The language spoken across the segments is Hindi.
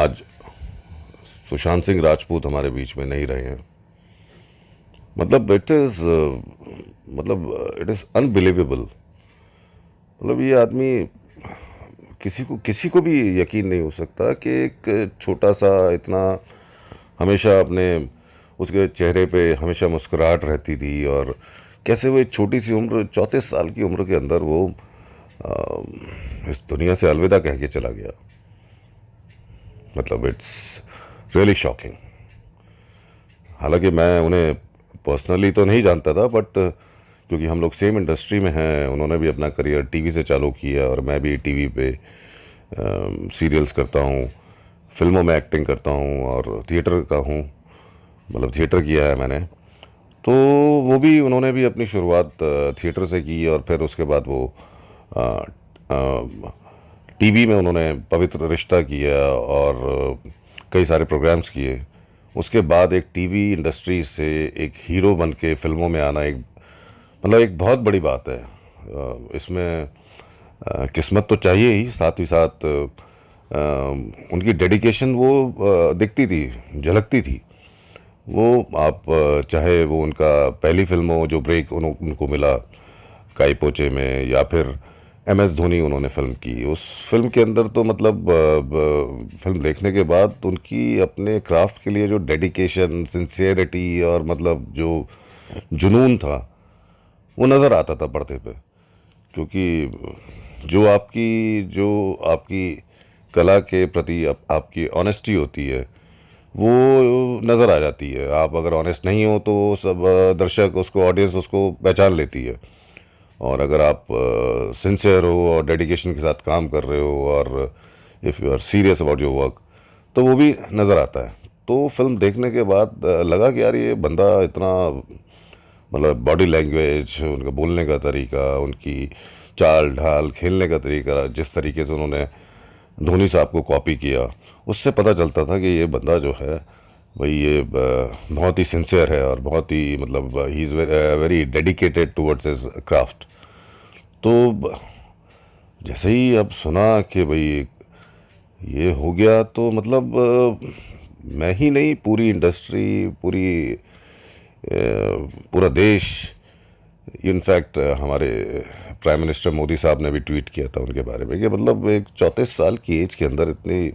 आज सुशांत सिंह राजपूत हमारे बीच में नहीं रहे हैं। मतलब इट इज़ अनबिलीवेबल। मतलब ये आदमी, किसी को भी यकीन नहीं हो सकता कि एक छोटा सा इतना, हमेशा अपने उसके चेहरे पे हमेशा मुस्कुराहट रहती थी, और कैसे वो एक छोटी सी उम्र 34 साल की उम्र के अंदर वो अ, इस दुनिया से अलविदा कह के चला गया। मतलब इट्स रियली शॉकिंग। हालांकि मैं उन्हें पर्सनली तो नहीं जानता था, बट क्योंकि हम लोग सेम इंडस्ट्री में हैं, उन्होंने भी अपना करियर टीवी से चालू किया और मैं भी टीवी पे सीरियल्स करता हूँ, फिल्मों में एक्टिंग करता हूँ और थिएटर का हूँ। मतलब थिएटर किया है मैंने। तो वो भी, उन्होंने भी अपनी शुरुआत थिएटर से की, और फिर उसके बाद वो टीवी में उन्होंने पवित्र रिश्ता किया और कई सारे प्रोग्राम्स किए। उसके बाद एक टीवी इंडस्ट्री से एक हीरो बन के फिल्मों में आना, एक मतलब एक बहुत बड़ी बात है। इसमें किस्मत तो चाहिए ही, साथ ही साथ उनकी डेडिकेशन वो दिखती थी, झलकती थी। वो आप चाहे वो उनका पहली फिल्म हो जो ब्रेक उनको मिला काई पोचे में, या फिर एम एस धोनी उन्होंने फिल्म की, उस फिल्म के अंदर तो मतलब फिल्म देखने के बाद उनकी अपने क्राफ्ट के लिए जो डेडिकेशन, सिंसियरिटी और मतलब जो जुनून था वो नज़र आता था पर्दे पे। क्योंकि जो आपकी कला के प्रति आपकी ऑनेस्टी होती है वो नज़र आ जाती है। आप अगर ऑनेस्ट नहीं हो तो सब दर्शक उसको, ऑडियंस उसको पहचान लेती है। और अगर आप सिंसियर हो और डेडिकेशन के साथ काम कर रहे हो, और if you are serious about your work, तो वो भी नज़र आता है। तो फिल्म देखने के बाद लगा कि यार ये बंदा इतना, मतलब बॉडी लैंग्वेज, उनका बोलने का तरीका, उनकी चाल ढाल, खेलने का तरीका, जिस तरीके से उन्होंने धोनी साहब को कॉपी किया, उससे पता चलता था कि ये बंदा जो है भाई, ये बहुत ही सिंसियर है और बहुत ही, मतलब he is very dedicated towards his craft. तो जैसे ही अब सुना कि भाई ये हो गया, तो मतलब मैं ही नहीं, पूरी इंडस्ट्री, पूरा देश, इनफैक्ट हमारे प्राइम मिनिस्टर मोदी साहब ने भी ट्वीट किया था उनके बारे में कि मतलब एक 34 साल की एज के अंदर, इतनी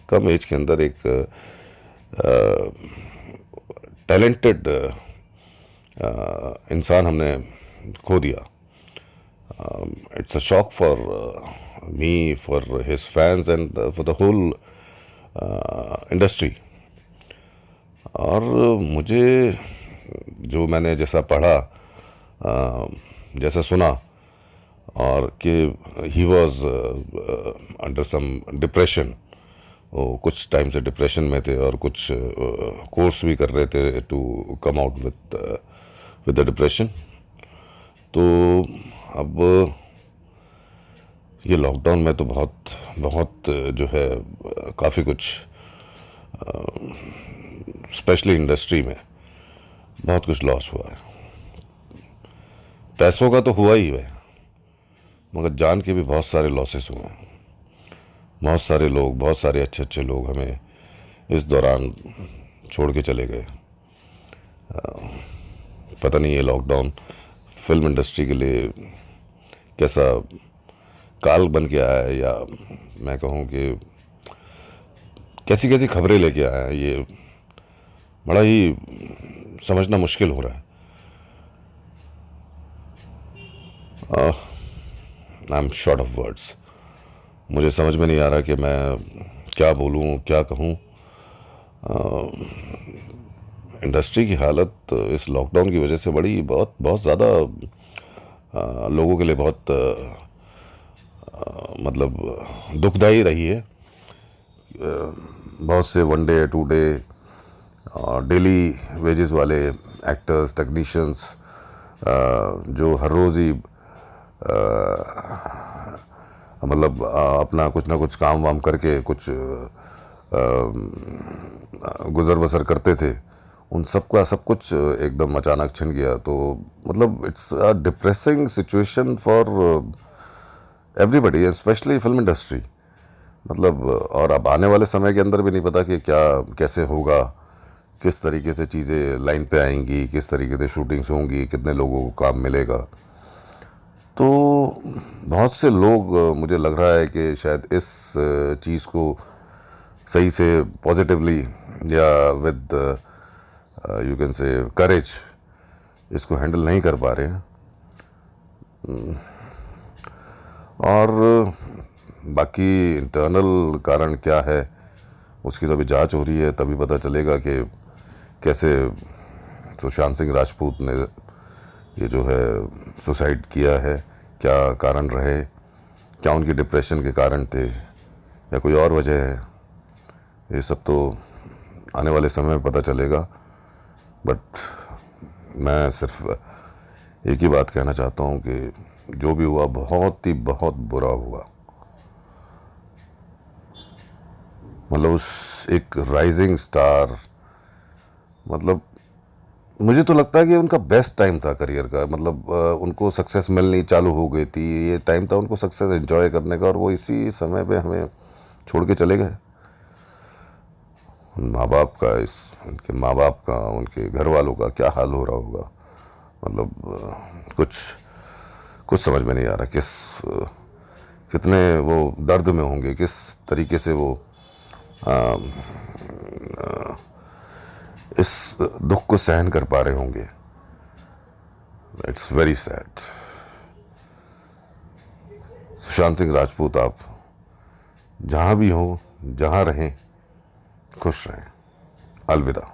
कम एज के अंदर एक टैलेंटेड इंसान हमने खो दिया। It's a shock for me, for his fans and for the whole industry. और मुझे, जो मैंने जैसा पढ़ा, जैसा सुना, और कि he was under some depression, वो कुछ टाइम से डिप्रेशन में थे और कुछ कोर्स भी कर रहे थे to come out with the depression. तो अब ये लॉकडाउन में तो बहुत बहुत जो है काफ़ी कुछ, स्पेशली इंडस्ट्री में बहुत कुछ लॉस हुआ है। पैसों का तो हुआ ही है, मगर जान के भी बहुत सारे लॉसेस हुए हैं। बहुत सारे लोग, बहुत सारे अच्छे अच्छे लोग हमें इस दौरान छोड़ के चले गए। पता नहीं ये लॉकडाउन फिल्म इंडस्ट्री के लिए कैसा काल बन के आया है, या मैं कहूँ कि कैसी कैसी खबरें लेके आया है, ये बड़ा ही समझना मुश्किल हो रहा है। I am short of words. मुझे समझ में नहीं आ रहा कि मैं क्या बोलूँ, क्या कहूँ। इंडस्ट्री की हालत इस लॉकडाउन की वजह से बड़ी, बहुत बहुत ज़्यादा लोगों के लिए बहुत मतलब दुखदाई रही है। बहुत से वन डे, टू डे और डेली वेजेस वाले एक्टर्स, टेक्नीशियंस, जो हर रोज़ ही मतलब अपना कुछ ना कुछ काम वाम करके कुछ गुज़र बसर करते थे, उन सब का सब कुछ एकदम अचानक छिन गया। तो मतलब it's a depressing situation for everybody, specially film industry. मतलब और अब आने वाले समय के अंदर भी नहीं पता कि क्या कैसे होगा, किस तरीके से चीज़ें लाइन पे आएंगी, किस तरीके से शूटिंग्स होंगी, कितने लोगों को काम मिलेगा। तो बहुत से लोग मुझे लग रहा है कि शायद इस चीज़ को सही से पॉजिटिवली या विद यू कैन से करेज इसको हैंडल नहीं कर पा रहे हैं। और बाकी इंटरनल कारण क्या है उसकी तो अभी जांच हो रही है, तभी पता चलेगा कि कैसे सुशांत सिंह राजपूत ने ये जो है सुसाइड किया है, क्या कारण रहे, क्या उनकी डिप्रेशन के कारण थे या कोई और वजह है। ये सब तो आने वाले समय में पता चलेगा। बट मैं सिर्फ एक ही बात कहना चाहता हूँ कि जो भी हुआ बहुत बुरा हुआ। मतलब उस एक राइजिंग स्टार, मतलब मुझे तो लगता है कि उनका बेस्ट टाइम था करियर का। मतलब उनको सक्सेस मिलनी चालू हो गई थी, ये टाइम था उनको सक्सेस एंजॉय करने का, और वो इसी समय पे हमें छोड़ के चले गए। माँ बाप का, इस उनके माँ बाप का, उनके घर वालों का क्या हाल हो रहा होगा। मतलब कुछ कुछ समझ में नहीं आ रहा कितने वो दर्द में होंगे, किस तरीके से वो इस दुख को सहन कर पा रहे होंगे। It's very sad. Sushant Singh Rajput, आप जहाँ भी हो, जहाँ रहें, खुश रहें। अलविदा।